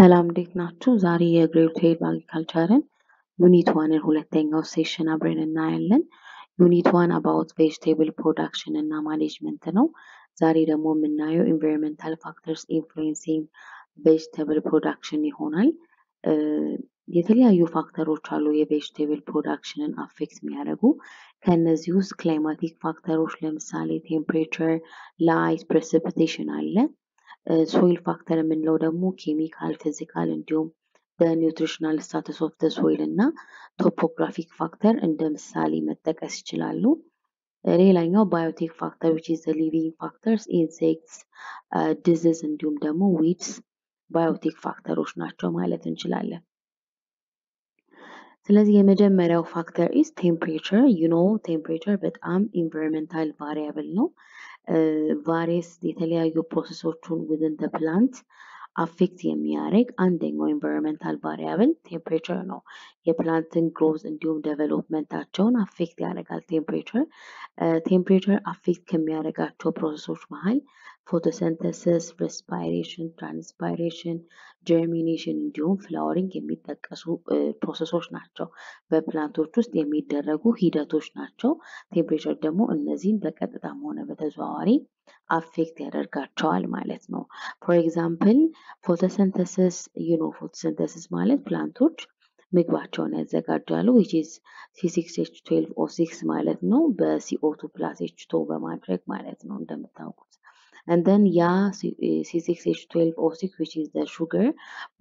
ሰላም እንዴት ናችሁ? ዛሬ የግሬድ 12 አግሪካልቸርን ዩኒት 1 ሁለተኛው ሴሽን አብረን እናያለን። ዩኒት 1 about vegetable production እና ማኔጅመንት ነው። ዛሬ ደግሞ የምናየው environmental factors influencing vegetable production ይሆናል። የተለያዩ ፋክተሮች አሉ የቬጅቴብል ፕሮዳክሽንን አፌክት የሚያደርጉ። ከነዚህ ውስጥ ክላይማቲክ ፋክተሮች ለምሳሌ ቴምፕሬቸር፣ ላይት፣ ፕሬሲፒቴሽን አለ። ሶይል ፋክተር የምንለው ደግሞ ኬሚካል፣ ፊዚካል እንዲሁም ኒውትሪሽናል ስታተስ ኦፍ ዘ ሶይል እና ቶፖግራፊክ ፋክተር እንደ ምሳሌ መጠቀስ ይችላሉ። ሌላኛው ባዮቲክ ፋክተር which is the living factors insects disease እንዲሁም ደግሞ weeds ባዮቲክ ፋክተሮች ናቸው ማለት እንችላለን። ስለዚህ የመጀመሪያው ፋክተር is temperature. you know temperature በጣም environmental variable ነው። ቫሪየስ የተለያዩ ፕሮሰሶቹን within the plant አፌክት የሚያደርግ አንደኛው environmental variable ቴምፕሬቸር ነው። የፕላንትን ግሮዝ እንዲሁም ዴቨሎፕመንታቸውን አፌክት ያደርጋል ቴምፕሬቸር። ቴምፕሬቸር አፌክት ከሚያደርጋቸው ፕሮሰሶች መሃል ፎቶሲንተሲስ፣ ሬስፓይሬሽን፣ ትራንስፓይሬሽን፣ ጀርሚኔሽን እንዲሁም ፍላወሪንግ የሚጠቀሱ ፕሮሰሶች ናቸው። በፕላንቶች ውስጥ የሚደረጉ ሂደቶች ናቸው። ቴምፕሬቸር ደግሞ እነዚህን በቀጥታም ሆነ በተዘዋዋሪ አፌክት ያደርጋቸዋል ማለት ነው። ፎር ኤግዛምፕል ፎቶሲንተሲስ ፎቶሲንተሲስ ማለት ፕላንቶች ምግባቸውን ያዘጋጃሉ which is C6H12O6 ማለት ነው በCO2 plus H2 በማድረግ ማለት ነው እንደምታውቁት። and then ያ C6H12O6 which is the sugar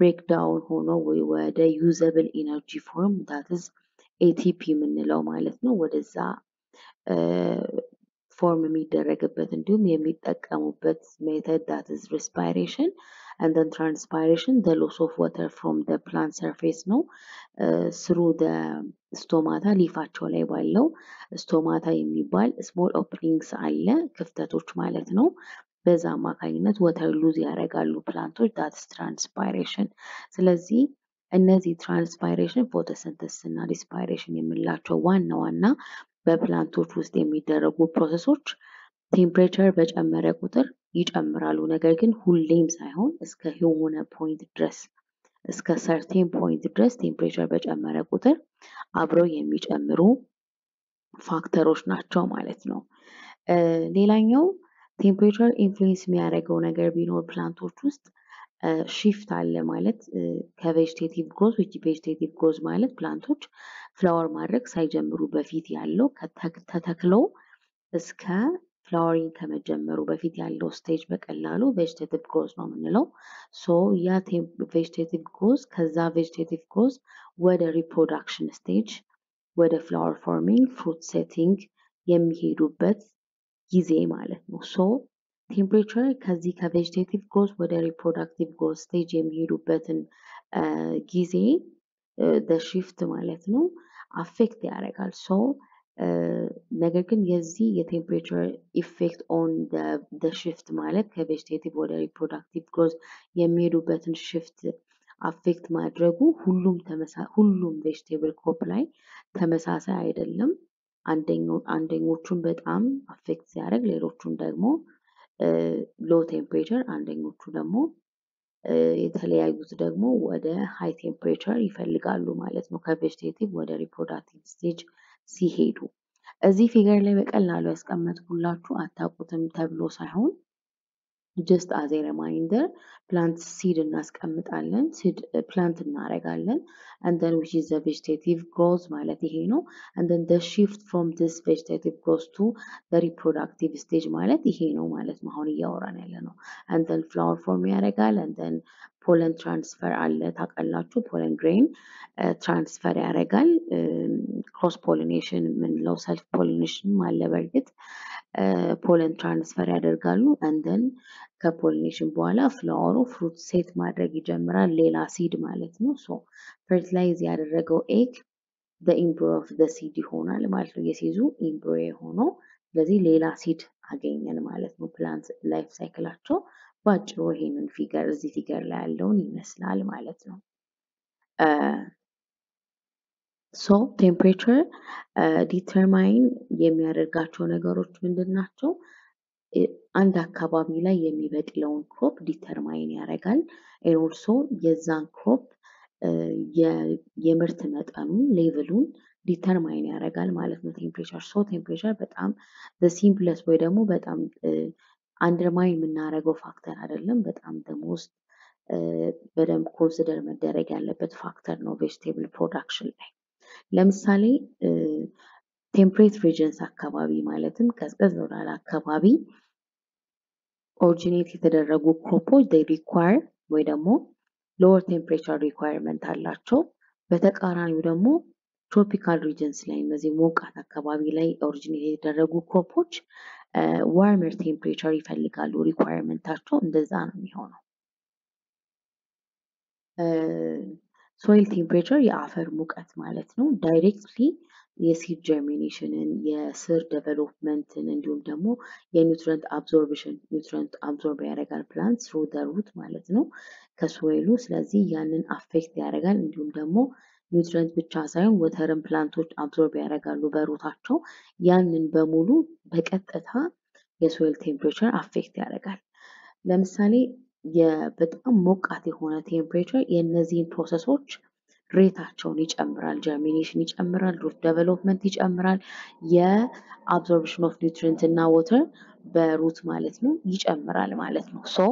breakdown ሆኖ ወደ usable energy form that is ATP የምንለው ማለት ነው ወደዛ ፎርም የሚደረግበት እንዲሁም የሚጠቀሙበት ሜተድ that is respiration and then transpiration the loss of water from the plant surface ነው through the stomata ሊፋቸው ላይ ባለው ስቶማታ የሚባል ስሞል ኦፕኒንግስ አለ ክፍተቶች ማለት ነው። በዛ አማካኝነት ወተር ሉዝ ያደርጋሉ ፕላንቶች that is transpiration። ስለዚህ እነዚህ ትራንስፓይሬሽን፣ ፎቶሲንተሲስ እና ሪስፓይሬሽን የምንላቸው ዋና በፕላንቶች ውስጥ የሚደረጉ ፕሮሰሶች ቴምፕሬቸር በጨመረ ቁጥር ይጨምራሉ። ነገር ግን ሁሌም ሳይሆን እስከ የሆነ ፖይንት ድረስ እስከ ሰርቴን ፖይንት ድረስ ቴምፕሬቸር በጨመረ ቁጥር አብረው የሚጨምሩ ፋክተሮች ናቸው ማለት ነው። ሌላኛው ቴምፕሬቸር ኢንፍሉዌንስ የሚያደርገው ነገር ቢኖር ፕላንቶች ውስጥ ሺፍት አለ ማለት ከቬጅቴቲቭ ግሮዝ which ቬጅቴቲቭ ግሮዝ ማለት ፕላንቶች ፍላወር ማድረግ ሳይጀምሩ በፊት ያለው ተተክለው እስከ ፍላወሪንግ ከመጀመሩ በፊት ያለው ስቴጅ በቀላሉ ቬጅቴቲቭ ግሮዝ ነው የምንለው። ሶ ያ ቬጅቴቲቭ ግሮዝ ከዛ ቬጅቴቲቭ ግሮዝ ወደ ሪፕሮዳክሽን ስቴጅ ወደ ፍላወር ፎርሚንግ ፍሩት ሴቲንግ የሚሄዱበት ጊዜ ማለት ነው። ሶ ቴምፕሬቸር ከዚህ ከቬጅቴቲቭ ግሮዝ ወደ ሪፕሮዳክቲቭ ግሮዝ ስቴጅ የሚሄዱበትን ጊዜ shift ማለት ነው አፌክት ያደርጋል። ሶ ነገር ግን የዚህ የቴምፕሬቸር ኢፌክት ኦን shift ማለት ከቬጅቴቲቭ ወደ ሪፕሮዳክቲቭ ግሮዝ የሚሄዱበትን shift አፌክት ማድረጉ ሁሉም ቬጅቴብል ክሮፕ ላይ ተመሳሳይ አይደለም። አንደኞቹን በጣም አፌክት ሲያደርግ ሌሎቹን ደግሞ ሎ ቴምፕሬቸር አንደኞቹ ደግሞ የተለያዩት ደግሞ ወደ ሃይ ቴምፕሬቸር ይፈልጋሉ ማለት ነው ከቬጅቴቲቭ ወደ ሪፕሮዳክቲቭ ስቴጅ ሲሄዱ። እዚህ ፊገር ላይ በቀላሉ ያስቀመጥኩላችሁ አታውቁትም ተብሎ ሳይሆን just as a reminder plant seed እናስቀምጣለን seed plant እናደርጋለን and then which is the vegetative growth ማለት ይሄ ነው and then the shift from this vegetative growth to the reproductive stage ማለት ይሄ ነው ማለት ነው አሁን እያወራን ያለ ነው and then flower form ያደርጋል and then pollen transfer አለ ታውቃላችሁ pollen grain transfer ያደርጋል cross pollination የምንለው self pollination አለ በርግጥ pollen transfer ያደርጋሉ and then ከፖሊኔሽን በኋላ ፍላወሩ ፍሩት ሴት ማድረግ ይጀምራል ሌላ ሲድ ማለት ነው። ሶ ፈርቲላይዝ ያደረገው ኤግ the embryo of the seed ይሆናል ማለት ነው የሲዙ embryo ሆኖ ስለዚህ ሌላ ሲድ አገኘን ማለት ነው። ፕላንት ላይፍ ሳይክላቸው ባጭሩ ይሄንን ፊገር እዚህ ፊገር ላይ ያለውን ይመስላል ማለት ነው። ሶ ቴምፕሬቸር ዲተርማይን የሚያደርጋቸው ነገሮች ምንድናቸው? አንድ አካባቢ ላይ የሚበቅለውን ክሮፕ ዲተርማይን ያደርጋል። ኦልሶ የዛን ክሮፕ የምርት መጠኑን ሌቭሉን ዲተርማይን ያደርጋል ማለት ነው ቴምፕሬቸር። ሶ ቴምፕሬቸር በጣም ሲምፕለስ ወይ ደግሞ በጣም አንደርማይን የምናደርገው ፋክተር አይደለም። በጣም ደሞስት በደንብ ኮንሲደር መደረግ ያለበት ፋክተር ነው ቬጅቴብል ፕሮዳክሽን ላይ። ለምሳሌ ቴምፕሬት ሪጅንስ አካባቢ ማለትም ቀዝቀዝ ወዳለ አካባቢ ኦሪጂኔት የተደረጉ ክሮፖች they require ወይ ደግሞ ሎወር ቴምፕሬቸር ሪኳየርመንት አላቸው። በተቃራኒው ደግሞ ትሮፒካል ሪጅንስ ላይ እነዚህ ሞቃት አካባቢ ላይ ኦሪጂኔት የተደረጉ ክሮፖች ዋርመር ቴምፕሬቸር ይፈልጋሉ። ሪኳየርመንታቸው እንደዛ ነው የሚሆነው። ሶይል ቴምፕሬቸር የአፈር ሙቀት ማለት ነው። ዳይሬክትሊ የሲድ ጀርሚኔሽንን የስር ዴቨሎፕመንትን እንዲሁም ደግሞ የኒውትረንት አብዞርብሽን ኒውትረንት አብዞርብ ያደርጋል ፕላንት ስሩ ዘ ሩት ማለት ነው ከሶይሉ። ስለዚህ ያንን አፌክት ያደርጋል። እንዲሁም ደግሞ ኒውትረንት ብቻ ሳይሆን ወተርን ፕላንቶች አብዞርብ ያደርጋሉ በሩታቸው። ያንን በሙሉ በቀጥታ የሶይል ቴምፕሬቸር አፌክት ያደርጋል። ለምሳሌ በጣም ሞቃት የሆነ ቴምፕሬቸር የእነዚህን ፕሮሰሶች ሬታቸውን ይጨምራል። ጀርሚኔሽን ይጨምራል፣ ሩት ዴቨሎፕመንት ይጨምራል፣ የአብዞርፕሽን ኦፍ ኒውትሪንት እና ወተር በሩት ማለት ነው ይጨምራል ማለት ነው። ሶ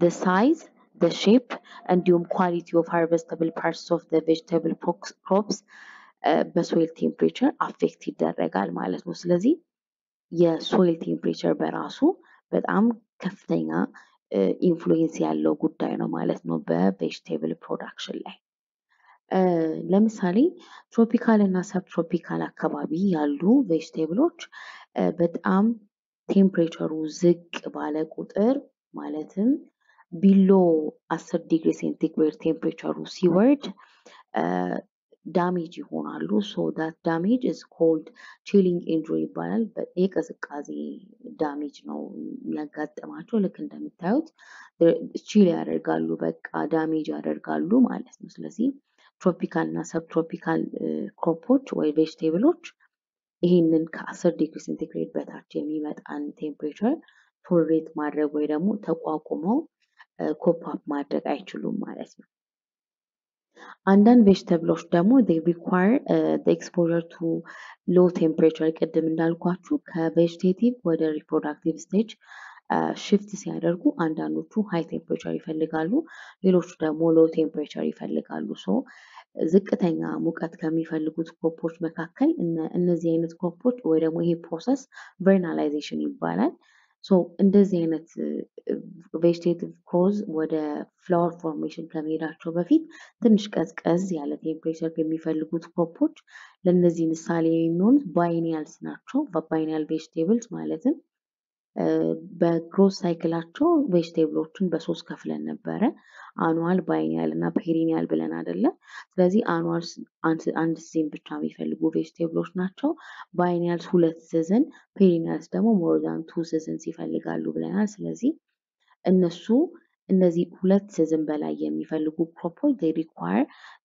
the size, the shape እንዲሁም ኳሊቲ ኦፍ ሃርቨስተብል ፓርትስ ኦፍ the vegetable crops በሶይል ቴምፕሬቸር አፌክት ይደረጋል ማለት ነው። ስለዚህ የሶይል ቴምፕሬቸር በራሱ በጣም ከፍተኛ ኢንፍሉዌንስ ያለው ጉዳይ ነው ማለት ነው በቬጅቴብል ፕሮዳክሽን ላይ። ለምሳሌ ትሮፒካል እና ሰብትሮፒካል አካባቢ ያሉ ቬጅቴብሎች በጣም ቴምፕሬቸሩ ዝቅ ባለ ቁጥር ማለትም ቢሎ 10 ዲግሪ ሴንቲግሬድ ቴምፕሬቸሩ ሲወርድ ዳሜጅ ይሆናሉ። ሶ ዳት ዳሜጅ ኢዝ ኮልድ ቺሊንግ ኢንጁሪ ይባላል። የቅዝቃዜ ዳሜጅ ነው የሚያጋጥማቸው። ልክ እንደምታዩት ቺል ያደርጋሉ፣ በቃ ዳሜጅ ያደርጋሉ ማለት ነው። ስለዚህ ትሮፒካል እና ሰብትሮፒካል ክሮፖች ወይ ቬጅቴብሎች ይህንን ከ10 ዲግሪ ሴንቲግሬድ በታች የሚመጣን ቴምፕሬቸር ቶለሬት ማድረግ ወይ ደግሞ ተቋቁመው ኮፕ አፕ ማድረግ አይችሉም ማለት ነው። አንዳንድ ቬጅቴብሎች ደግሞ they require the exposure to low temperature ቅድም እንዳልኳችሁ ከቬጅቴቲቭ ወደ ሪፕሮዳክቲቭ ስቴጅ ሽፍት ሲያደርጉ አንዳንዶቹ ሃይ ቴምፕሬቸር ይፈልጋሉ፣ ሌሎቹ ደግሞ ሎ ቴምፕሬቸር ይፈልጋሉ። ሶ ዝቅተኛ ሙቀት ከሚፈልጉት ክሮፖች መካከል እነዚህ አይነት ክሮፖች ወይ ደግሞ ይሄ ፕሮሰስ ቨርናላይዜሽን ይባላል። ሶ እንደዚህ አይነት ቬጅቴቲቭ ክሮዝ ወደ ፍላወር ፎርሜሽን ከመሄዳቸው በፊት ትንሽ ቀዝቀዝ ያለ ቴምፕሬቸር የሚፈልጉት ክሮፖች ለእነዚህ ምሳሌ የሚሆኑት ባይኒያልስ ናቸው። በባይኒያል ቬጅቴብልስ ማለትም በግሮዝ ሳይክላቸው ቬጅቴብሎችን በሶስት ከፍለን ነበረ። አኑዋል፣ ባይኒያል እና ፔሪኒያል ብለን አይደለም። ስለዚህ አኑዋል አንድ ሲዝን ብቻ የሚፈልጉ ቬጅቴብሎች ናቸው። ባይኒያልስ 2 ሲዝን፣ ፔሪኒያልስ ደግሞ ሞር ዛን 2 ሲዝንስ ይፈልጋሉ ብለናል። ስለዚህ እነዚህ 2 ሲዝን በላይ የሚፈልጉ ክሮፖች they require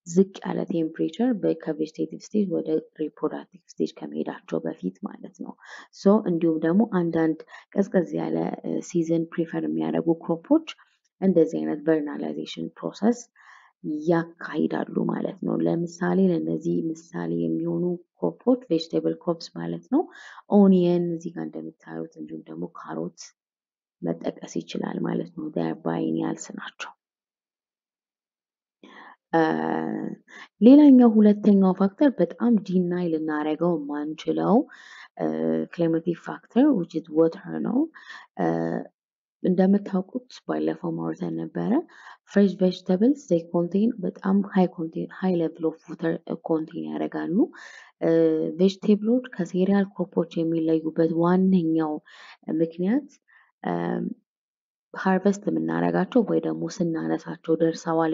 ዝቅ ያለ ቴምፕሬቸር ከቬጅቴቲቭ ስቴጅ ወደ ሪፕሮዳክቲቭ ስቴጅ ከመሄዳቸው በፊት ማለት ነው። ሶ እንዲሁም ደግሞ አንዳንድ ቀዝቀዝ ያለ ሲዝን ፕሪፈር የሚያደርጉ ክሮፖች እንደዚህ አይነት ቨርናላይዜሽን ፕሮሰስ ያካሂዳሉ ማለት ነው። ለምሳሌ ለእነዚህ ምሳሌ የሚሆኑ ክሮፖች ቬጅቴብል ክሮፕስ ማለት ነው ኦኒየን እዚህ ጋር እንደምታዩት እንዲሁም ደግሞ ካሮት መጠቀስ ይችላል ማለት ነው። ባይኒያልስ ናቸው። ሌላኛው ሁለተኛው ፋክተር በጣም ዲናይ ልናደርገው የማንችለው ክላይማቲክ ፋክተር which is water ነው። እንደምታውቁት ባለፈው ማውርተን ነበረ ፍሬሽ ቬጅቴብልስ they contain በጣም high level of water contain ያደርጋሉ። ቬጅቴብሎች ከሴሪያል ክሮፖች የሚለዩበት ዋነኛው ምክንያት ሃርቨስት የምናደርጋቸው ወይ ደግሞ ስናነሳቸው ደርሰዋል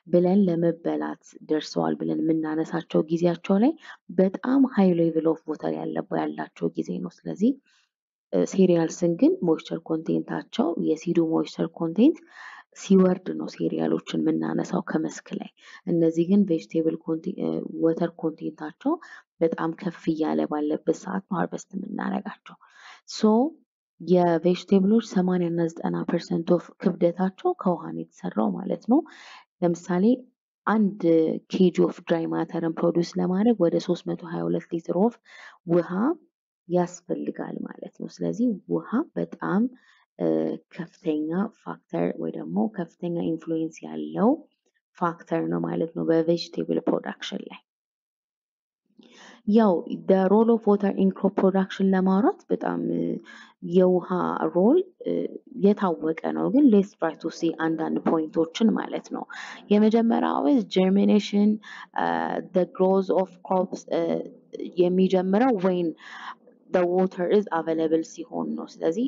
ብለን ለመበላት ደርሰዋል ብለን የምናነሳቸው ጊዜያቸው ላይ በጣም ሃይ ሌቭል ኦፍ ወተር ያላቸው ጊዜ ነው። ስለዚህ ሴሪያልስን ግን ሞይስቸር ኮንቴንታቸው የሲዱ ሞይስቸር ኮንቴንት ሲወርድ ነው ሴሪያሎችን የምናነሳው ከመስክ ላይ። እነዚህ ግን ቬጅቴብል ወተር ኮንቴንታቸው በጣም ከፍ እያለ ባለበት ሰዓት ነው ሃርቨስት የምናደርጋቸው። ሶ የቬጅቴብሎች 80 እና 90% ኦፍ ክብደታቸው ከውሃ ነው የተሰራው ማለት ነው። ለምሳሌ አንድ ኬጂ ኦፍ ድራይ ማተርን ፕሮዲውስ ለማድረግ ወደ 322 ሊትር ኦፍ ውሃ ያስፈልጋል ማለት ነው። ስለዚህ ውሃ በጣም ከፍተኛ ፋክተር ወይ ደግሞ ከፍተኛ ኢንፍሉዌንስ ያለው ፋክተር ነው ማለት ነው በቬጅቴብል ፕሮዳክሽን ላይ። ያው ሮል ኦፍ ዋተር ኢን ክሮፕ ፕሮዳክሽን ለማውራት በጣም የውሃ ሮል የታወቀ ነው፣ ግን ሌትስ ትራይ ቱ ሲ አንዳንድ ፖይንቶችን ማለት ነው። የመጀመሪያው ጀርሚኔሽን the growth of crops የሚጀምረው when the water is available ሲሆን ነው። ስለዚህ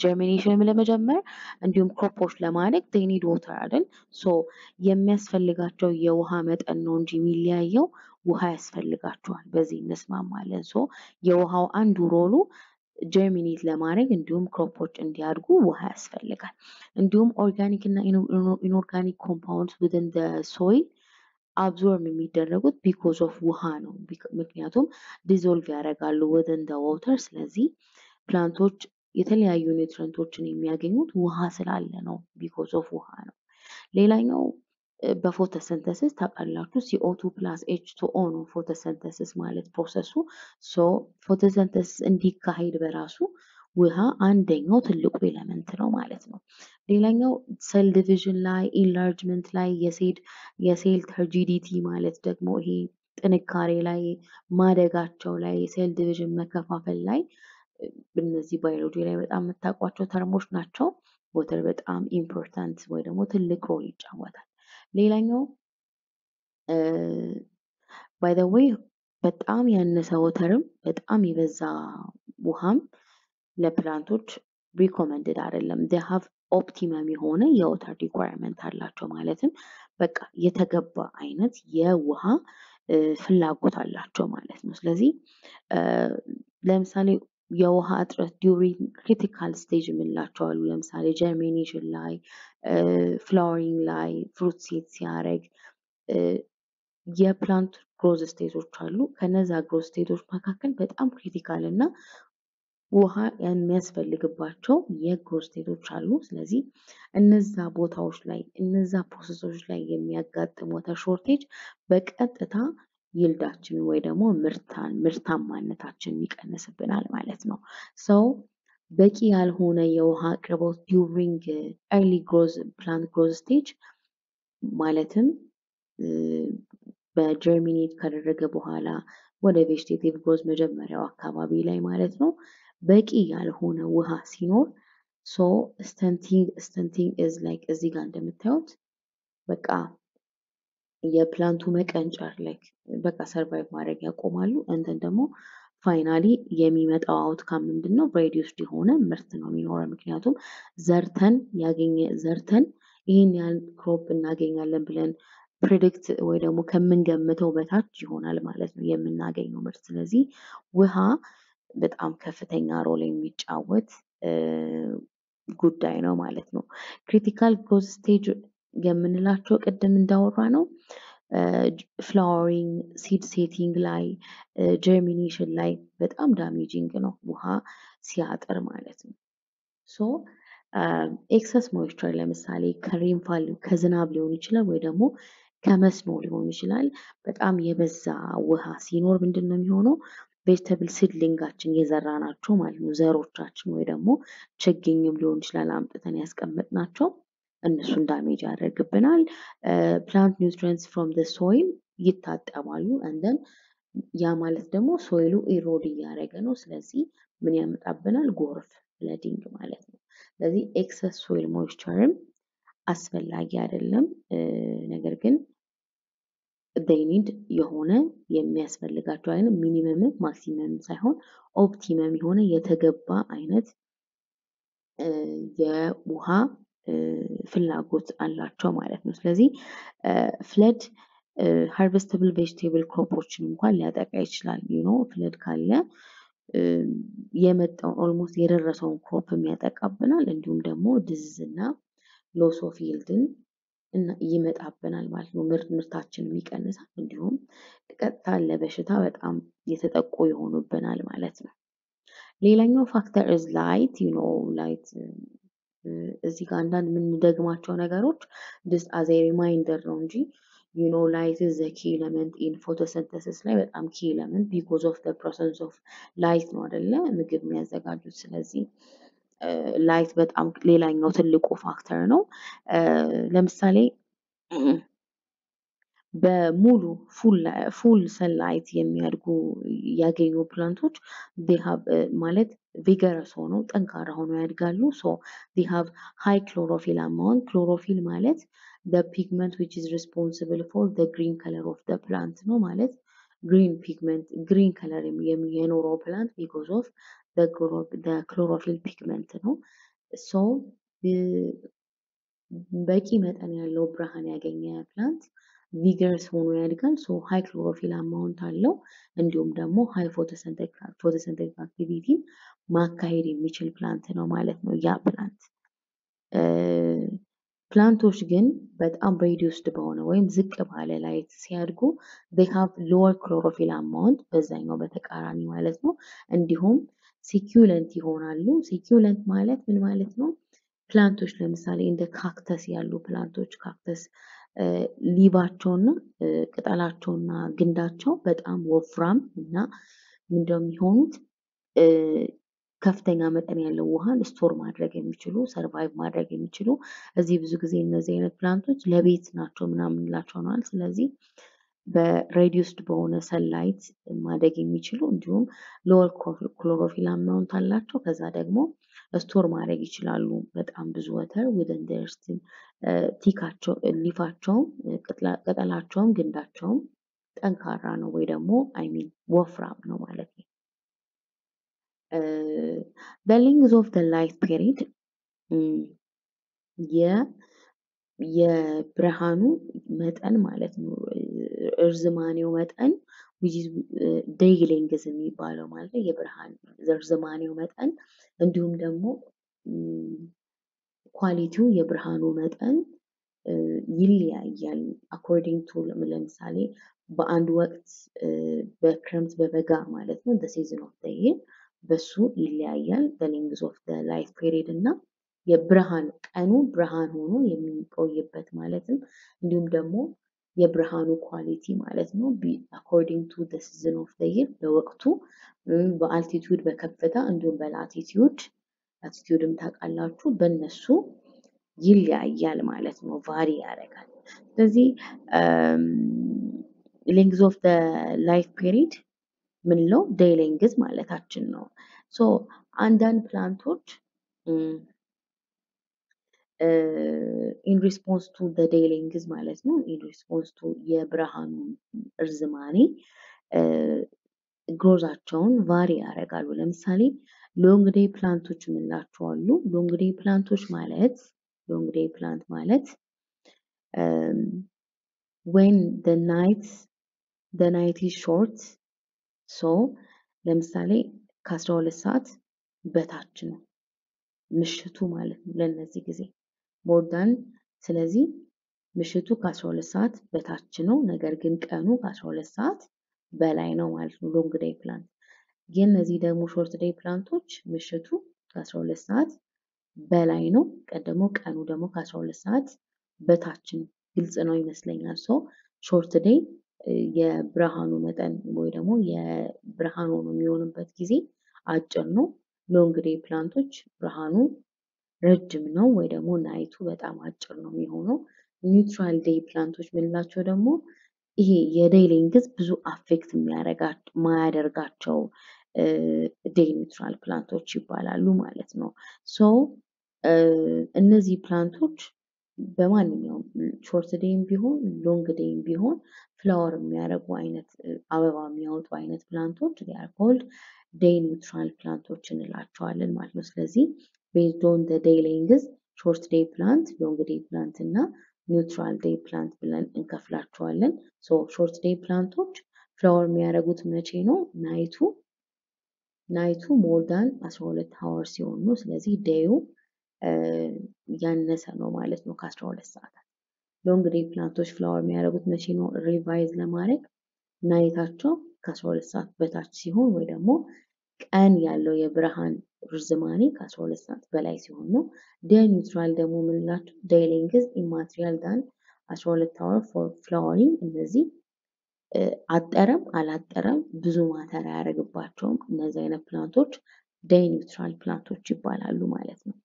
ጀርሚኔሽን ለመጀመር እንዲሁም ክሮፖች ለማደግ they need water አይደል? ሶ የሚያስፈልጋቸው የውሃ መጠን ነው እንጂ የሚለያየው ውሃ ያስፈልጋቸዋል። በዚህ እንስማማለን። ሶ የውሃው አንዱ ሮሉ ጀርሚኔት ለማድረግ እንዲሁም ክሮፖች እንዲያድጉ ውሃ ያስፈልጋል። እንዲሁም ኦርጋኒክ እና ኢንኦርጋኒክ ኮምፓውንድስ within the soil አብዞርብ የሚደረጉት ቢኮዝ ኦፍ ውሃ ነው። ምክንያቱም ዲዞልቭ ያደርጋሉ within the water። ስለዚህ ፕላንቶች የተለያዩ ኒውትረንቶችን የሚያገኙት ውሃ ስላለ ነው፣ ቢኮዝ ኦፍ ውሃ ነው። ሌላኛው በፎቶሲንተሲስ ታውቃላችሁ CO2 ፕላስ H2O ነው ፎቶሲንተሲስ ማለት ፕሮሰሱ። ሶ ፎቶሲንተሲስ እንዲካሄድ በራሱ ውሃ አንደኛው ትልቁ ኤሌመንት ነው ማለት ነው። ሌላኛው ሴል ዲቪዥን ላይ ኢንላርጅመንት ላይ የሴል ተርጂዲቲ ማለት ደግሞ ይሄ ጥንካሬ ላይ ማደጋቸው ላይ ሴል ዲቪዥን መከፋፈል ላይ እነዚህ ባዮሎጂ ላይ በጣም የምታውቋቸው ተርሞች ናቸው። ወተር በጣም ኢምፖርታንት ወይ ደግሞ ትልቅ ሮል ይጫወታል። ሌላኛው ባይ ዘ ዌይ በጣም ያነሰ ወተርም በጣም የበዛ ውሃም ለፕላንቶች ሪኮመንድድ አይደለም። they have ኦፕቲመም የሆነ የወተር ሪኳየርመንት አላቸው። ማለትም በቃ የተገባ አይነት የውሃ ፍላጎት አላቸው ማለት ነው። ስለዚህ ለምሳሌ የውሃ እጥረት ዲዩሪንግ ክሪቲካል ስቴጅ የምንላቸው አሉ። ለምሳሌ ጀርሚኔሽን ላይ፣ ፍላወሪንግ ላይ፣ ፍሩት ሴት ሲያደርግ የፕላንት ግሮዝ ስቴጆች አሉ። ከነዛ ግሮዝ ስቴጆች መካከል በጣም ክሪቲካል እና ውሃ የሚያስፈልግባቸው የግሮዝ ስቴጆች አሉ። ስለዚህ እነዛ ቦታዎች ላይ እነዛ ፕሮሰሶች ላይ የሚያጋጥም ወተር ሾርቴጅ በቀጥታ ይልዳችንን ወይ ደግሞ ምርታማነታችን ይቀንስብናል ማለት ነው። ሰው በቂ ያልሆነ የውሃ አቅርቦት ዲዩሪንግ ኤርሊ ግሮዝ ፕላንት ግሮዝ ስቴጅ ማለትም በጀርሚኔት ካደረገ በኋላ ወደ ቬጅቴቲቭ ግሮዝ መጀመሪያው አካባቢ ላይ ማለት ነው በቂ ያልሆነ ውሃ ሲኖር ሶ ስተንቲንግ ኢዝ ላይክ እዚህ ጋር እንደምታዩት በቃ የፕላንቱ መቀንጨር ላይክ በቃ ሰርቫይቭ ማድረግ ያቆማሉ። እንትን ደግሞ ፋይናሊ የሚመጣው አውትካም ምንድነው? ሬዲዩስድ የሆነ ምርት ነው የሚኖረው። ምክንያቱም ዘርተን ይህን ያህል ክሮፕ እናገኛለን ብለን ፕሬዲክት ወይ ደግሞ ከምንገምተው በታች ይሆናል ማለት ነው የምናገኘው ምርት። ስለዚህ ውሃ በጣም ከፍተኛ ሮል የሚጫወት ጉዳይ ነው ማለት ነው። ክሪቲካል ግሮዝ ስቴጅ የምንላቸው ቅድም እንዳወራ ነው ፍላወሪንግ፣ ሲድ ሴቲንግ ላይ፣ ጀርሚኔሽን ላይ በጣም ዳሜጂንግ ነው ውሃ ሲያጥር ማለት ነው። ሶ ኤክሰስ ሞይስቸር ለምሳሌ ከሬንፋል ከዝናብ ሊሆን ይችላል ወይ ደግሞ ከመስኖ ሊሆን ይችላል። በጣም የበዛ ውሃ ሲኖር ምንድን ነው የሚሆነው? ቬጅተብል ሲድሊንጋችን የዘራናቸው ማለት ነው ዘሮቻችን ወይ ደግሞ ችግኝም ሊሆን ይችላል አምጥተን ያስቀመጥናቸው እነሱን ዳሜጅ ያደርግብናል። ፕላንት ኒውትሪየንትስ ፍሮም ዘ ሶይል ይታጠባሉ። እንደን ያ ማለት ደግሞ ሶይሉ ኢሮድ እያደረገ ነው። ስለዚህ ምን ያመጣብናል? ጎርፍ ፍለዲንግ ማለት ነው። ስለዚህ ኤክሰስ ሶይል ሞይስቸርም አስፈላጊ አይደለም። ነገር ግን they need የሆነ የሚያስፈልጋቸው አይነት ሚኒመም ማክሲመም ሳይሆን ኦፕቲመም የሆነ የተገባ አይነት የውሃ ፍላጎት አላቸው ማለት ነው። ስለዚህ ፍለድ ሃርቨስተብል ቬጅቴብል ክሮፖችን እንኳን ሊያጠቃ ይችላል። ፍለድ ካለ የመጣውን ኦልሞስት የደረሰውን ክሮፕ የሚያጠቃብናል። እንዲሁም ደግሞ ድዝዝ እና ሎስ ኦፍ ይልድን ይመጣብናል ማለት ነው። ምርታችንም ይቀንሳል። እንዲሁም ቀጥታ ለበሽታ በጣም የተጠቁ ይሆኑብናል ማለት ነው። ሌላኛው ፋክተር is light, light እዚህ ጋር አንዳንድ የምንደግማቸው ነገሮች just as a reminder ነው እንጂ light is the key element in photosynthesis ላይ በጣም key element because of the process of light ነው አይደለ ምግብ የሚያዘጋጁት ስለዚህ ላይት በጣም ሌላኛው ትልቁ ፋክተር ነው ለምሳሌ በሙሉ ፉል ሰንላይት የሚያድጉ ያገኙ ፕላንቶች they have ማለት vigorous ሆነው ጠንካራ ሆነው ያድጋሉ so they have high chlorophyll amount chlorophyll ማለት the pigment which is responsible for the green color of the plant ነው ማለት green pigment green color የሚኖረው plant because of the chlorophyll pigment ነው so በቂ መጠን ያለው ብርሃን ያገኘ ፕላንት vigorous ሆኖ ያድጋል so high chlorophyll amount አለው እንዲሁም ደግሞ high photosynthetic activity ማካሄድ የሚችል ፕላንት ነው ማለት ነው ያ ፕላንት ፕላንቶች ግን በጣም reduced በሆነ ወይም ዝቅ ባለ ላይት ሲያድጉ they have lower chlorophyll amount በዛኛው በተቃራኒ ማለት ነው እንዲሁም succulent ይሆናሉ succulent ማለት ምን ማለት ነው ፕላንቶች ለምሳሌ እንደ ካክተስ ያሉ ፕላንቶች ካክተስ ሊባቸውና ቅጠላቸውና ግንዳቸው በጣም ወፍራም እና እንደሚሆኑት ከፍተኛ መጠን ያለው ውሃን ስቶር ማድረግ የሚችሉ ሰርቫይቭ ማድረግ የሚችሉ እዚህ ብዙ ጊዜ እነዚህ አይነት ፕላንቶች ለቤት ናቸው ምናምን እንላቸዋለን ስለዚህ በሬዲዩስድ በሆነ ሰንላይት ማደግ የሚችሉ እንዲሁም ሎወር ክሎሮፊል አማውንት አላቸው ከዛ ደግሞ ስቶር ማድረግ ይችላሉ በጣም ብዙ ወተር within their stem ቲካቸው ሊፋቸውም ቅጠላቸውም ግንዳቸውም ጠንካራ ነው ወይ ደግሞ ወፍራም ነው ማለት ነው the length of the life period የብርሃኑ መጠን ማለት ነው እርዝማኔው መጠን which is day length የሚባለው ማለት ነው የብርሃን እርዝማኔው መጠን እንዲሁም ደግሞ ኳሊቲው የብርሃኑ መጠን ይለያያል according to ለምሳሌ በአንድ ወቅት በክረምት በበጋ ማለት ነው the season of the year በሱ ይለያያል the length of the life period እና የብርሃን ቀኑ ብርሃን ሆኖ የሚቆይበት ማለትም እንዲሁም ደግሞ የብርሃኑ ኳሊቲ ማለት ነው according to the season of the year በወቅቱ በአልቲቲዩድ በከፍታ እንዲሁም በላቲቲዩድ ላቲቲዩድም ታውቃላችሁ በእነሱ ይለያያል ማለት ነው ቫሪ ያደርጋል ስለዚህ length of the life period ምን ነው day length ማለታችን ነው so አንዳንድ ፕላንቶች in response to the day length ማለት ነው in response to የብርሃኑ እርዝማኔ ግሮዛቸውን ቫሪ ያደርጋሉ ለምሳሌ ሎንግ ዴይ ፕላንቶች የምንላቸው አሉ ሎንግ ዴይ ፕላንቶች ማለት ሎንግ ዴይ ፕላንት ማለት when the night is short so ለምሳሌ ከ12 ሰዓት በታች ነው ምሽቱ ማለት ነው ለነዚህ ጊዜ more than ስለዚህ ምሽቱ ከ12 ሰዓት በታች ነው ነገር ግን ቀኑ ከ12 ሰዓት በላይ ነው ማለት ነው ሎንግ ዴይ ፕላንት ግን እነዚህ ደግሞ ሾርት ዴይ ፕላንቶች ምሽቱ ከ12 ሰዓት በላይ ነው ቀደሞ ቀኑ ደግሞ ከ12 ሰዓት በታች ነው ግልጽ ነው ይመስለኛል ሶ ሾርት ዴይ የብርሃኑ መጠን ወይ ደግሞ የብርሃኑ የሚሆንበት ጊዜ አጭር ነው ሎንግ ዴይ ፕላንቶች ብርሃኑ ረጅም ነው ወይ ደግሞ ናይቱ በጣም አጭር ነው የሚሆነው ኒውትራል ዴይ ፕላንቶች ምንላቸው ደግሞ ይሄ የዴይ ሌንግዝ ብዙ አፌክት ማያደርጋቸው ዴይ ኒውትራል ፕላንቶች ይባላሉ ማለት ነው ሶ እነዚህ ፕላንቶች በማንኛውም ሾርት ዴይም ቢሆን ሎንግ ዴይም ቢሆን ፍላወር የሚያደርጉ አይነት አበባ የሚያወጡ አይነት ፕላንቶች they are called day neutral ፕላንቶች እንላቸዋለን ማለት ነው ስለዚህ based on the day length short day plant long day plant እና neutral day plant ብለን እንከፍላቸዋለን so short day ፕላንቶች ፍላወር የሚያደርጉት መቼ ነው ናይቱ more than 12 hours ሲሆን ነው ስለዚህ ዴዩ ያነሰ ነው ማለት ነው ከ12 ሰዓታት ሎንግ ዴይ ፕላንቶች ፍላወር የሚያደርጉት መቼ ነው ሪቫይዝ ለማድረግ ናይታቸው ከ12 ሰዓት በታች ሲሆን ወይ ደግሞ ቀን ያለው የብርሃን ርዝማኔ ከ12 ሰዓት በላይ ሲሆን ነው። ዴይ ኒውትራል ደግሞ የምንላቸው ዴይ ሌንግዝ ኢማቴሪያል ዳን 12 hour for flowering እነዚህ አጠረም አላጠረም ብዙ ማተር አያደርግባቸውም። እነዚህ አይነት ፕላንቶች ዴይ ኒውትራል ፕላንቶች ይባላሉ ማለት ነው።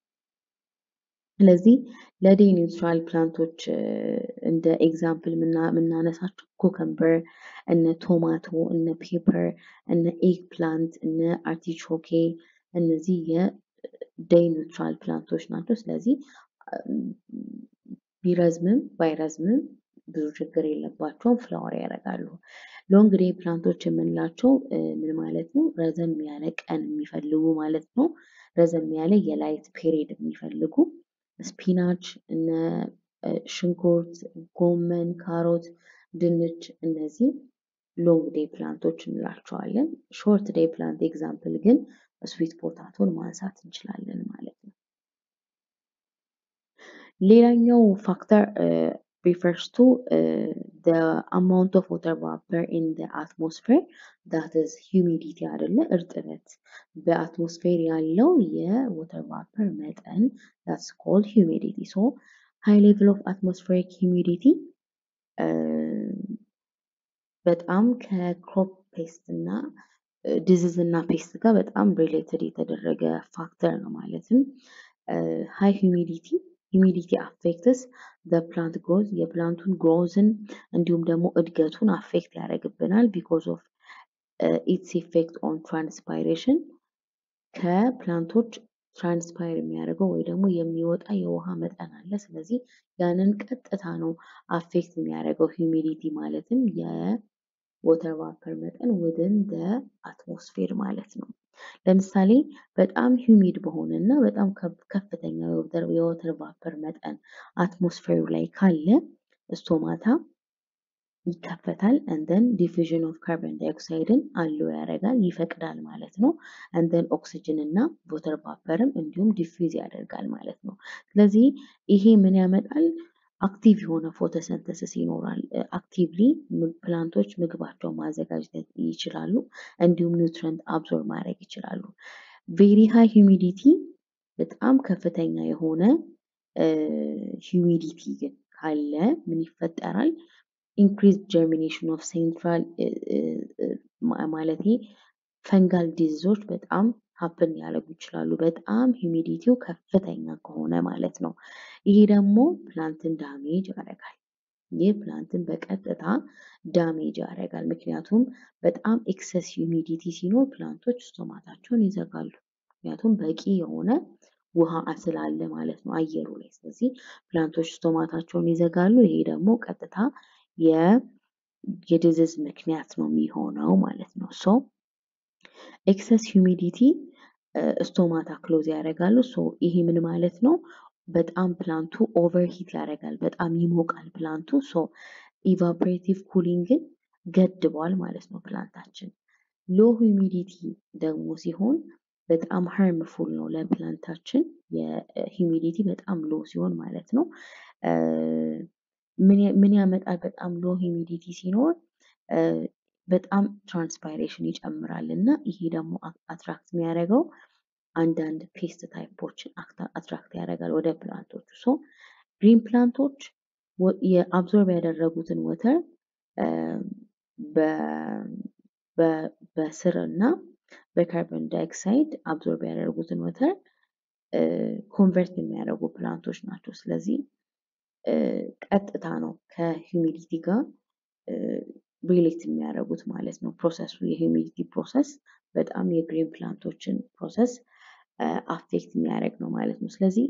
ስለዚህ ለዴይ ኒውትራል ፕላንቶች እንደ ኤግዛምፕል የምናነሳቸው ኩከምበር፣ እነ ቶማቶ፣ እነ ፔፐር፣ እነ ኤግ ፕላንት፣ እነ አርቲቾኬ እነዚህ የዴይ ኒውትራል ፕላንቶች ናቸው። ስለዚህ ቢረዝምም ባይረዝምም ብዙ ችግር የለባቸውም፣ ፍላወር ያደርጋሉ። ሎንግ ዴይ ፕላንቶች የምንላቸው ምን ማለት ነው? ረዘም ያለ ቀን የሚፈልጉ ማለት ነው። ረዘም ያለ የላይት ፔሪድ የሚፈልጉ ስፒናች፣ እነ ሽንኩርት፣ ጎመን፣ ካሮት፣ ድንች እነዚህ ሎንግ ዴይ ፕላንቶች እንላቸዋለን። ሾርት ዴይ ፕላንት ኤግዛምፕል ግን ስዊት ፖታቶን ማንሳት እንችላለን ማለት ነው። ሌላኛው ፋክተር refers to the amount of water vapor in the atmosphere, that is humidity አይደለ፣ እርጥበት በአትሞስፌር ያለው የwater vapor መጠን that's called humidity. So high level of atmospheric humidity በጣም ከክሮፕ ፔስት እና ዲዚዝ እና ፔስት ጋር በጣም ሪሌትድ የተደረገ ፋክተር ነው። ማለትም ሃይ humidity affects the plant growth, የፕላንቱን ግሮዝን እንዲሁም ደግሞ እድገቱን አፌክት ያደርግብናል because of its effect on transpiration። ከፕላንቶች ትራንስፓየር የሚያደርገው ወይ ደግሞ የሚወጣ የውሃ መጠን አለ። ስለዚህ ያንን ቀጥታ ነው አፌክት የሚያደርገው ሂዩሚዲቲ ማለትም የወተር ቫፐር መጠን within the atmosphere ማለት ነው። ለምሳሌ በጣም ሂዩሚድ በሆነ እና በጣም ከፍተኛ የወተር ቫፐር መጠን አትሞስፌሩ ላይ ካለ ስቶማታ ይከፈታል and then diffusion of carbon dioxideን አለው ያደርጋል ይፈቅዳል ማለት ነው። and then ኦክሲጅን እና ወተር ቫፐርም እንዲሁም ዲፊውዝ ያደርጋል ማለት ነው። ስለዚህ ይሄ ምን ያመጣል? አክቲቭ የሆነ ፎቶሲንተሲስ ይኖራል። አክቲቭሊ ፕላንቶች ምግባቸውን ማዘጋጀት ይችላሉ፣ እንዲሁም ኒውትሪየንት አብዞርብ ማድረግ ይችላሉ። ቬሪ ሃይ ሂዩሚዲቲ በጣም ከፍተኛ የሆነ ሂዩሚዲቲ ግን ካለ ምን ይፈጠራል? increased germination of central ማለት ፈንጋል ዲዚዞች በጣም ሀፕን ሊያደርጉ ይችላሉ፣ በጣም ሂዩሚዲቲው ከፍተኛ ከሆነ ማለት ነው። ይሄ ደግሞ ፕላንትን ዳሜጅ ያደርጋል። ይህ ፕላንትን በቀጥታ ዳሜጅ ያደርጋል። ምክንያቱም በጣም ኤክሰስ ሂዩሚዲቲ ሲኖር ፕላንቶች ስቶማታቸውን ይዘጋሉ። ምክንያቱም በቂ የሆነ ውሃ ስላለ ማለት ነው አየሩ ላይ። ስለዚህ ፕላንቶች ስቶማታቸውን ይዘጋሉ። ይሄ ደግሞ ቀጥታ የዲዚዝ ምክንያት ነው የሚሆነው ማለት ነው። ሶ ኤክሰስ ሂዩሚዲቲ ስቶማታ ክሎዝ ያደርጋሉ። ሶ ይሄ ምን ማለት ነው? በጣም ፕላንቱ ኦቨርሂት ያደርጋል፣ በጣም ይሞቃል ፕላንቱ። ሶ ኢቫፖሬቲቭ ኩሊንግን ገድቧል ማለት ነው ፕላንታችን። ሎ ሂዩሚዲቲ ደግሞ ሲሆን በጣም ሃርምፉል ነው ለፕላንታችን። የሂዩሚዲቲ በጣም ሎ ሲሆን ማለት ነው ምን ያመጣል? በጣም ሎ ሂዩሚዲቲ ሲኖር በጣም ትራንስፓይሬሽን ይጨምራል እና ይሄ ደግሞ አትራክት የሚያደርገው አንዳንድ ፔስት ታይፖችን አትራክት ያደርጋል ወደ ፕላንቶቹ። ሶ ግሪን ፕላንቶች የአብዞርብ ያደረጉትን ወተር በስር እና በካርቦን ዳይኦክሳይድ አብዞርብ ያደረጉትን ወተር ኮንቨርት የሚያደርጉ ፕላንቶች ናቸው። ስለዚህ ቀጥታ ነው ከሂዩሚዲቲ ጋር ሪሌት የሚያደርጉት ማለት ነው። ፕሮሰሱ የሂዩሚዲቲ ፕሮሰስ በጣም የግሪን ፕላንቶችን ፕሮሰስ አፌክት የሚያደርግ ነው ማለት ነው። ስለዚህ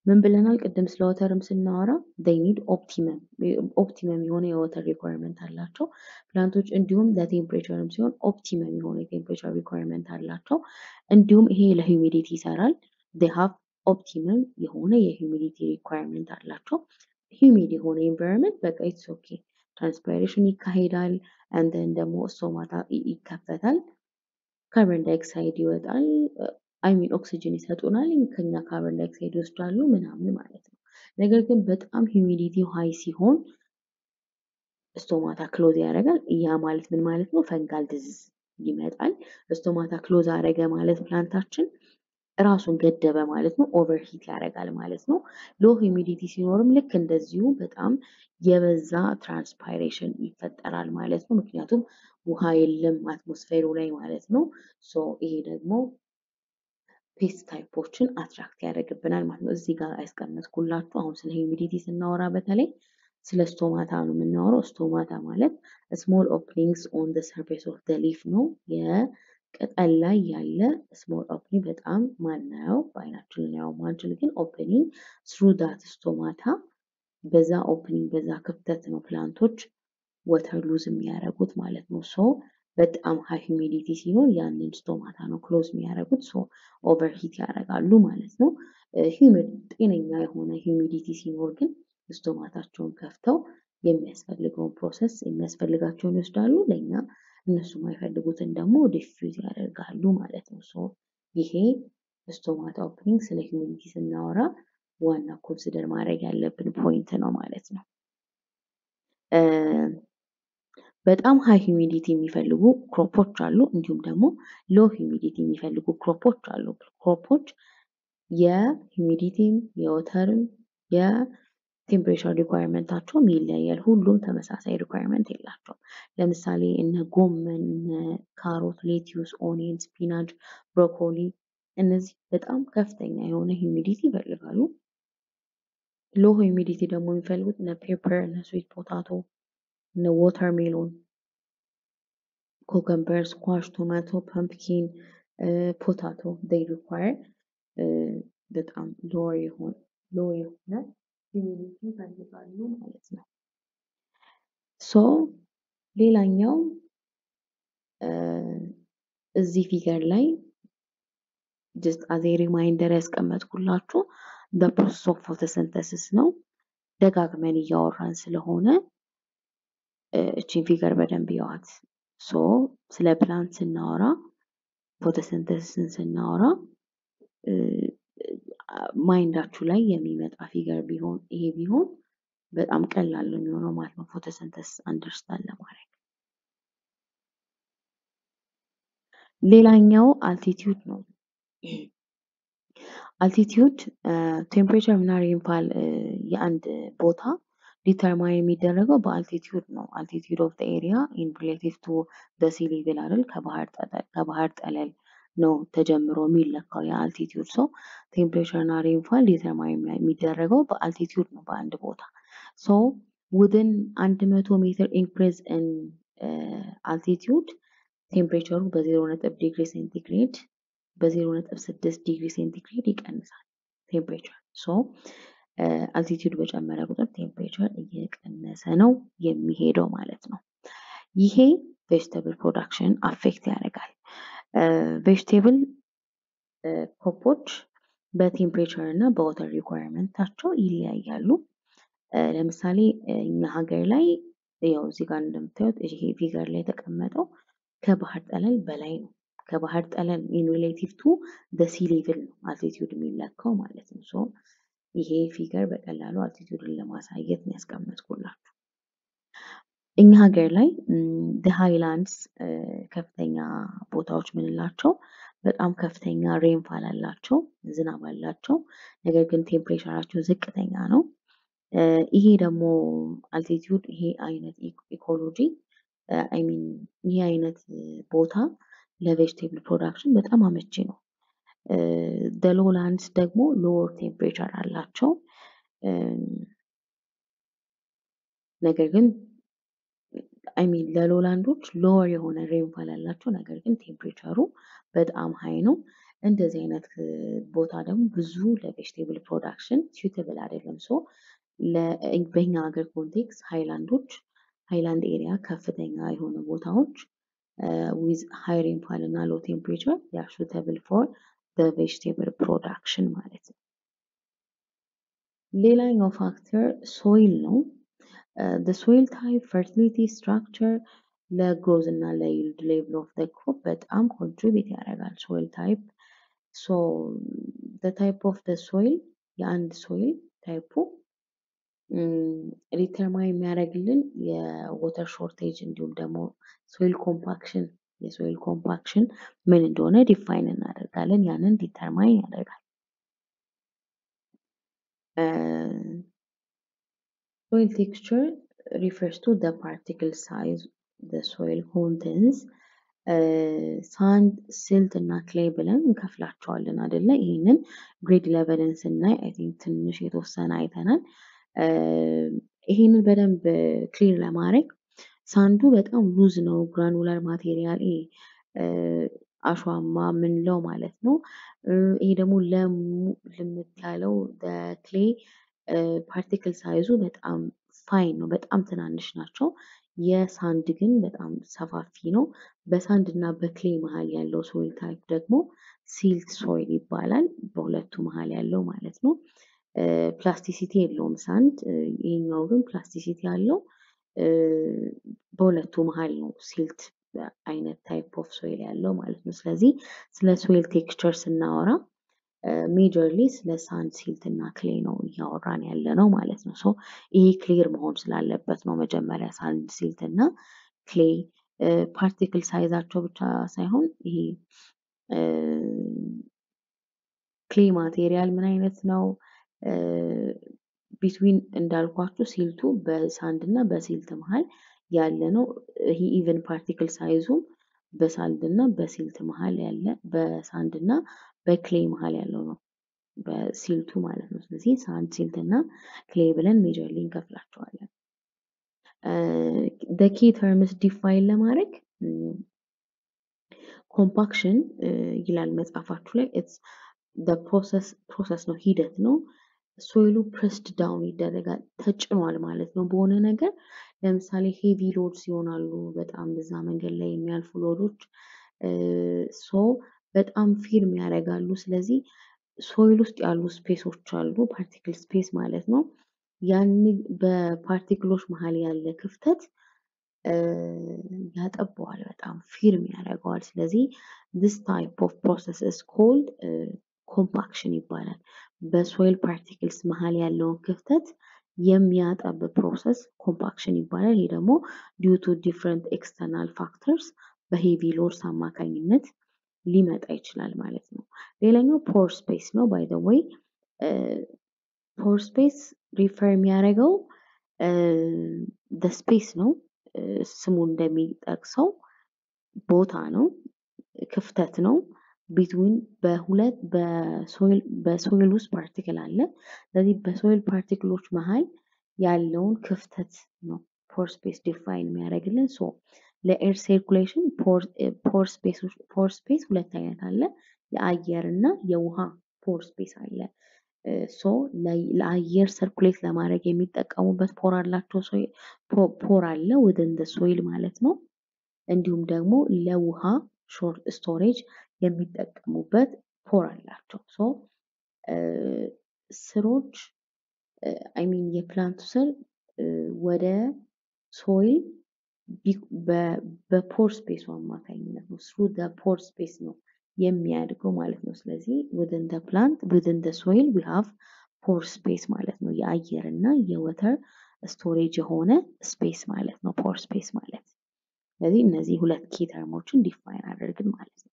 ምን ብለናል? ቅድም ስለ ወተርም ስናወራ they need ኦፕቲመም የሆነ የወተር ሪኳየርመንት አላቸው ፕላንቶች። እንዲሁም ለቴምፕሬቸርም ሲሆን ኦፕቲመም የሆነ የቴምፕሬቸር ሪኳየርመንት አላቸው። እንዲሁም ይሄ ለሂዩሚዲቲ ይሰራል። they have ኦፕቲመም የሆነ የሂዩሚዲቲ ሪኳየርመንት አላቸው። ሂዩሚድ የሆነ ኢንቫይሮንመንት በቃ ኢትስ ኦኬ ትራንስፓይሬሽን ይካሄዳል። እንደን ደግሞ ስቶማታ ይከፈታል፣ ካርቦን ዳይኦክሳይድ ይወጣል፣ አይሚን ኦክሲጅን ይሰጡናል፣ ከኛ ካርቦን ዳይኦክሳይድ ይወስዳሉ ምናምን ማለት ነው። ነገር ግን በጣም ሂዩሚዲቲው ሃይ ሲሆን ስቶማታ ክሎዝ ያደርጋል። ያ ማለት ምን ማለት ነው? ፈንጋል ዲዚዝ ይመጣል። ስቶማታ ክሎዝ አደረገ ማለት ፕላንታችን ራሱን ገደበ ማለት ነው። ኦቨርሂት ያደርጋል ማለት ነው። ሎ ሂዩሚዲቲ ሲኖርም ልክ እንደዚሁ በጣም የበዛ ትራንስፓይሬሽን ይፈጠራል ማለት ነው። ምክንያቱም ውሃ የለም አትሞስፌሩ ላይ ማለት ነው። ሶ ይሄ ደግሞ ፔስት ታይፖችን አትራክት ያደርግብናል ማለት ነው። እዚህ ጋር ያስቀመጥኩላችሁ አሁን ስለ ሂዩሚዲቲ ስናወራ በተለይ ስለ ስቶማታ ነው የምናወራው። ስቶማታ ማለት ስሞል ኦፕኒንግስ ኦን ዘ ሰርፌስ ኦፍ ዘ ሊፍ ነው። የቅጠል ላይ ያለ ስሞል ኦፕኒንግ በጣም ማናየው በአይናችን ልናየው ማንችል ግን ኦፕኒንግ ስሩ ዳት ስቶማታ በዛ ኦፕኒንግ በዛ ክፍተት ነው ፕላንቶች ወተር ሉዝ የሚያደርጉት ማለት ነው። ሶ በጣም ሃይ ሂዩሚዲቲ ሲሆን ያንን ስቶማታ ነው ክሎዝ የሚያደርጉት። ሶ ኦቨርሂት ያደርጋሉ ማለት ነው። ጤነኛ የሆነ ሂዩሚዲቲ ሲኖር ግን ስቶማታቸውን ከፍተው የሚያስፈልገውን ፕሮሰስ የሚያስፈልጋቸውን ይወስዳሉ። ለእኛ እነሱ የማይፈልጉትን ደግሞ ዲፊውዝ ያደርጋሉ ማለት ነው። ሶ ይሄ ስቶማታ ኦፕኒንግ ስለ ሂዩሚዲቲ ስናወራ ዋና ኮንሲደር ማድረግ ያለብን ፖይንት ነው ማለት ነው። በጣም ሃይ ሂዩሚዲቲ የሚፈልጉ ክሮፖች አሉ። እንዲሁም ደግሞ ሎ ሂዩሚዲቲ የሚፈልጉ ክሮፖች አሉ። ክሮፖች የሂዩሚዲቲም የወተርም የቴምፕሬቸር ሪኳየርመንታቸውም ይለያያል። ሁሉም ተመሳሳይ ሪኳየርመንት የላቸውም። ለምሳሌ እነ ጎመን፣ እነ ካሮት፣ ሌቲዩስ፣ ኦኒየን፣ ስፒናች፣ ብሮኮሊ እነዚህ በጣም ከፍተኛ የሆነ ሂዩሚዲቲ ይፈልጋሉ። ሎ ሂዩሚዲቲ ደግሞ የሚፈልጉት እነ ፔፐር፣ እነ ስዊት ፖታቶ፣ እነ ዋተርሜሎን፣ ኮከምበር፣ ስኳሽ፣ ቶማቶ፣ ፐምፕኪን፣ ፖታቶ they require በጣም ሎ የሆነ ሂዩሚዲቲ ይፈልጋሉ ማለት ነው። ሶ ሌላኛው እዚህ ፊገር ላይ ጀስት አዝ ኤ ሪማይንደር ያስቀመጥኩላችሁ the process of photosynthesis ነው። ደጋግመን እያወራን ስለሆነ እቺን ፊገር በደንብ ይዋት። ሶ ስለ ፕላንት ስናወራ ፎቶሲንተሲስን ስናወራ ማይንዳችሁ ላይ የሚመጣ ፊገር ቢሆን ይሄ ቢሆን በጣም ቀላል ነው የሚሆነው ማለት ነው። ፎቶሲንተሲስ አንደርስታንድ ለማድረግ ሌላኛው አልቲቲዩድ ነው። አልቲቲዩድ ቴምፕሬቸር እና ሬንፋል የአንድ ቦታ ዲተርማይን የሚደረገው በአልቲቲዩድ ነው። አልቲቲዩድ ኦፍ ዘ ኤሪያ ኢን ሪሌቲቭ ቱ ዘ ሲ ሌቭል አይደል? ከባህር ጠለል ነው ተጀምሮ የሚለካው የአልቲቲዩድ። ሶ ቴምፕሬቸር እና ሬንፋል ዲተርማይን የሚደረገው በአልቲቲዩድ ነው በአንድ ቦታ። ሶ ውድን 100 ሜትር ኢንክሪዝ ኢን አልቲቲዩድ ቴምፕሬቸሩ በ0 ዲግሪ ሴንቲግሬድ በ0.6 ዲግሪ ሴንቲግሬድ ይቀንሳል ቴምፕሬቸር። ሶ አልቲቲዩድ በጨመረ ቁጥር ቴምፕሬቸር እየቀነሰ ነው የሚሄደው ማለት ነው። ይሄ ቬጅቴብል ፕሮዳክሽን አፌክት ያደርጋል። ቬጅቴብል ክሮፖች በቴምፕሬቸር እና በወተር ሪኳየርመንታቸው ይለያያሉ። ለምሳሌ እኛ ሀገር ላይ ያው እዚህ ጋር እንደምታዩት ይሄ ፊገር ላይ የተቀመጠው ከባህር ጠለል በላይ ነው። ከባህር ጠለል ኢን ሪሌቲቭ ቱ ዘ ሲ ሌቭል ነው አልቲቲዩድ የሚለካው ማለት ነው። ሶ ይሄ ፊገር በቀላሉ አልቲቲዩድን ለማሳየት ነው ያስቀመጥኩላችሁ። እኛ ሀገር ላይ ሃይላንድስ ከፍተኛ ቦታዎች ምንላቸው በጣም ከፍተኛ ሬንፋል አላቸው፣ ዝናብ አላቸው። ነገር ግን ቴምፕሬቸራቸው ዝቅተኛ ነው። ይሄ ደግሞ አልቲቲዩድ ይሄ አይነት ኢኮሎጂ ይሄ አይነት ቦታ ለቬጅቴብል ፕሮዳክሽን በጣም አመቺ ነው። ሎላንድስ ደግሞ ሎወር ቴምፕሬቸር አላቸው። ነገር ግን ለሎላንዶች ሎወር የሆነ ሬንፋል አላቸው። ነገር ግን ቴምፕሬቸሩ በጣም ሃይ ነው። እንደዚህ አይነት ቦታ ደግሞ ብዙ ለቬጅቴብል ፕሮዳክሽን ሱተብል አይደለም። ሶ በእኛ ሀገር ኮንቴክስት ሃይላንድ ኤሪያ ከፍተኛ የሆኑ ቦታዎች with high rainfall እና low temperature they are suitable for the vegetable production ማለት ነው። ሌላኛው ፋክተር ሶይል ነው። the soil type, fertility structure ለግሮዝ እና ለይልድ ሌቭል ኦፍ the crop በጣም ኮንትሪቢዩት ያደርጋል ሶይል ታይፕ። ሶ the type of the soil የአንድ ሶይል ታይፑ ዲተርማይን የሚያደርግልን የወተር ሾርቴጅ እንዲሁም ደግሞ ሶይል ኮምፓክሽን የሶይል ኮምፓክሽን ምን እንደሆነ ዲፋይን እናደርጋለን። ያንን ዲተርማይን ያደርጋል። Soil texture refers to the particle size the soil contains. ሳንድ፣ ሲልት እና ክሌይ ብለን እንከፍላቸዋለን አይደለ? ይህንን ግሬድ ሌቨልን ስናይ አይ ቲንክ ትንሽ የተወሰነ አይተናል። ይህንን በደንብ ክሊር ለማድረግ ሳንዱ በጣም ሉዝ ነው፣ ግራኑላር ማቴሪያል አሸዋማ ምንለው ማለት ነው። ይሄ ደግሞ ልምት ያለው ክሌይ ፓርቲክል ሳይዙ በጣም ፋይን ነው፣ በጣም ትናንሽ ናቸው። የሳንድ ግን በጣም ሰፋፊ ነው። በሳንድ እና በክሌይ መሀል ያለው ሶይል ታይፕ ደግሞ ሲልት ሶይል ይባላል። በሁለቱ መሀል ያለው ማለት ነው። ፕላስቲሲቲ የለውም ሳንድ፣ ይሄኛው ግን ፕላስቲሲቲ ያለው በሁለቱ መሀል ነው ሲልት አይነት ታይፕ ኦፍ ሶይል ያለው ማለት ነው። ስለዚህ ስለ ሶይል ቴክስቸር ስናወራ ሜጀርሊ ስለ ሳንድ፣ ሲልት እና ክሌይ ነው እያወራን ያለ ነው ማለት ነው። ሶ ይሄ ክሊር መሆን ስላለበት ነው መጀመሪያ ሳንድ፣ ሲልት እና ክሌይ ፓርቲክል ሳይዛቸው ብቻ ሳይሆን ይሄ ክሌይ ማቴሪያል ምን አይነት ነው ቢትዊን እንዳልኳችሁ ሲልቱ በሳንድ እና በሲልት መሀል ያለ ነው። ይሄ ኢቨን ፓርቲክል ሳይዙ በሳንድ እና በሲልት መሀል ያለ በሳንድ እና በክሌይ መሀል ያለው ነው በሲልቱ ማለት ነው። ስለዚህ ሳንድ፣ ሲልት እና ክሌይ ብለን ሜጀርሊ እንከፍላቸዋለን። the key terms define ለማድረግ ኮምፓክሽን ይላል መጽሐፋችሁ ላይ it's the process ነው፣ ሂደት ነው። ሶይሉ ፕሬስድ ዳውን ይደረጋል፣ ተጭኗል ማለት ነው በሆነ ነገር። ለምሳሌ ሄቪ ሎድስ ይሆናሉ በጣም በዛ መንገድ ላይ የሚያልፉ ሎዶች በጣም ፊርም ያደርጋሉ። ስለዚህ ሶይል ውስጥ ያሉ ስፔሶች አሉ፣ ፓርቲክል ስፔስ ማለት ነው። ያን በፓርቲክሎች መሀል ያለ ክፍተት ያጠበዋል፣ በጣም ፊርም ያደርገዋል። ስለዚህ this type of process is called ኮምፓክሽን ይባላል። በሶይል ፓርቲክልስ መሀል ያለውን ክፍተት የሚያጠብ ፕሮሰስ ኮምፓክሽን ይባላል። ይሄ ደግሞ due to different external factors በሄቪ ሎድስ አማካኝነት ሊመጣ ይችላል ማለት ነው። ሌላኛው ፖር ስፔስ ነው። ባይ ዘ ዌይ ፖር ስፔስ ሪፈር የሚያደርገው ስፔስ ነው። ስሙ እንደሚጠቅሰው ቦታ ነው፣ ክፍተት ነው። ቢትዊን በሁለት በሶይል ውስጥ ፓርቲክል አለ። ስለዚህ በሶይል ፓርቲክሎች መሀል ያለውን ክፍተት ነው ፖር ስፔስ ዲፋይን የሚያደርግልን። ሶ ለኤር ሰርኩሌሽን ፖር ስፔስ ሁለት አይነት አለ፣ የአየር እና የውሃ ፖር ስፔስ አለ። ሶ ለአየር ሰርኩሌት ለማድረግ የሚጠቀሙበት ፖር አላቸው፣ ፖር አለ within the soil ማለት ነው። እንዲሁም ደግሞ ለውሃ ሾርት ስቶሬጅ የሚጠቀሙበት ፖር አላቸው። ሶ ስሮች አይ ሚን የፕላንቱ ስር ወደ ሶይል በፖር ስፔሱ አማካኝነት ነው ስሩ ፖር ስፔስ ነው የሚያድገው ማለት ነው። ስለዚህ within the plant within the soil we have pore space ማለት ነው። የአየር እና የወተር ስቶሬጅ የሆነ ስፔስ ማለት ነው ፖር ስፔስ ማለት። ስለዚህ እነዚህ ሁለት ኪ ተርሞችን ዲፋይን አድርግን ማለት ነው።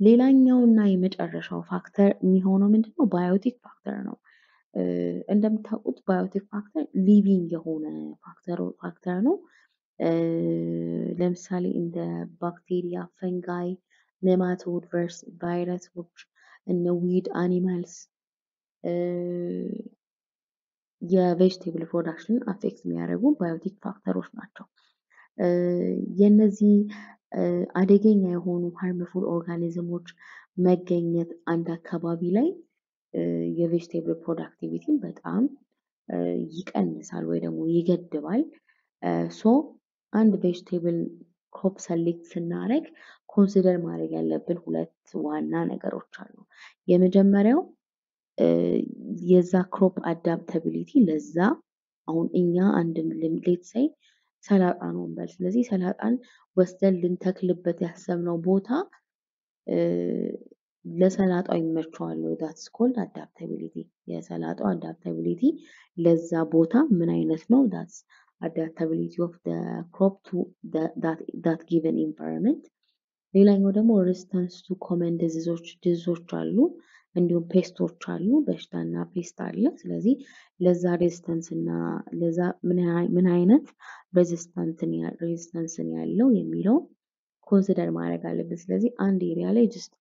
ሌላኛው እና የመጨረሻው ፋክተር የሚሆነው ምንድነው? ባዮቲክ ፋክተር ነው። እንደምታውቁት ባዮቲክ ፋክተር ሊቪንግ የሆነ ፋክተር ነው። ለምሳሌ እንደ ባክቴሪያ፣ ፈንጋይ፣ ኔማቶድ፣ ቫይረሶች፣ እነ ዊድ አኒማልስ የቬጅቴብል ፕሮዳክሽን አፌክት የሚያደርጉ ባዮቲክ ፋክተሮች ናቸው። የነዚህ አደገኛ የሆኑ ሃርምፉል ኦርጋኒዝሞች መገኘት አንድ አካባቢ ላይ የቬጅቴብል ፕሮዳክቲቪቲን በጣም ይቀንሳል ወይ ደግሞ ይገድባል። ሶ አንድ ቬጅቴብል ክሮፕ ሰሌክት ስናደርግ ኮንሲደር ማድረግ ያለብን ሁለት ዋና ነገሮች አሉ። የመጀመሪያው የዛ ክሮፕ አዳፕታቢሊቲ ለዛ አሁን እኛ አንድን ሌት ሳይ ሰላጣ ነው እንበል። ስለዚህ ሰላጣን ወስደን ልንተክልበት ያሰብነው ቦታ ለሰላጣው ይመቸዋል ወይ? ዳትስ ኮልድ አዳፕታቢሊቲ። የሰላጣው አዳፕታቢሊቲ ለዛ ቦታ ምን አይነት ነው? ዳትስ adaptability of the crop to that given environment። ሌላኛው ደግሞ ሬዚስታንስ ቱ ኮመን ዲዚዞች አሉ፣ እንዲሁም ፔስቶች አሉ፣ በሽታና ፔስት አለ። ስለዚህ ለዛ ሬዚስታንስ እና ለዛ ምን አይነት ሬዚስታንስን ያለው የሚለው ኮንሲደር ማድረግ አለብን። ስለዚህ አንድ ኤሪያ ላይ ጅስት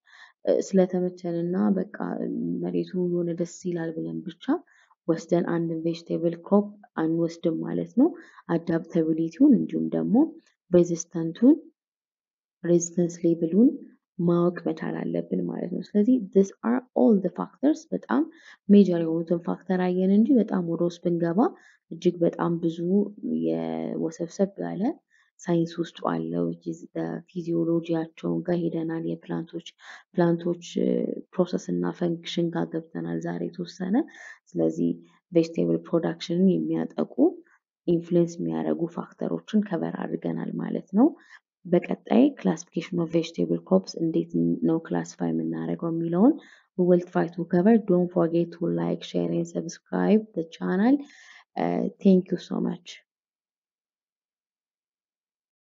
ስለተመቸንና በቃ መሬቱ የሆነ ደስ ይላል ብለን ብቻ ወስደን አንድ ቬጅቴብል ክሮፕ አንወስድም ማለት ነው። አዳፕታቢሊቲውን እንዲሁም ደግሞ ሬዚስተንስ ሌቭሉን ማወቅ መቻል አለብን ማለት ነው። ስለዚህ this are all the factors በጣም ሜጀር የሆኑትን ፋክተር አየን እንጂ በጣም ወደ ውስጥ ብንገባ እጅግ በጣም ብዙ የወሰብሰብ ያለ ሳይንስ ውስጡ አለው። ፊዚዮሎጂያቸውን ጋር ሄደናል። ፕላንቶች ፕሮሰስ እና ፈንክሽን ጋር ገብተናል ዛሬ የተወሰነ። ስለዚህ ቬጅቴብል ፕሮዳክሽንን የሚያጠቁ ኢንፍሉዌንስ የሚያደርጉ ፋክተሮችን ከበር አድርገናል ማለት ነው። በቀጣይ ክላሲፊኬሽን ኦፍ ቬጅቴብል ክሮፕስ እንዴት ነው ክላሲፋይ የምናደርገው የሚለውን we will try to cover. Don't forget to like, share and subscribe the channel. Thank you so much.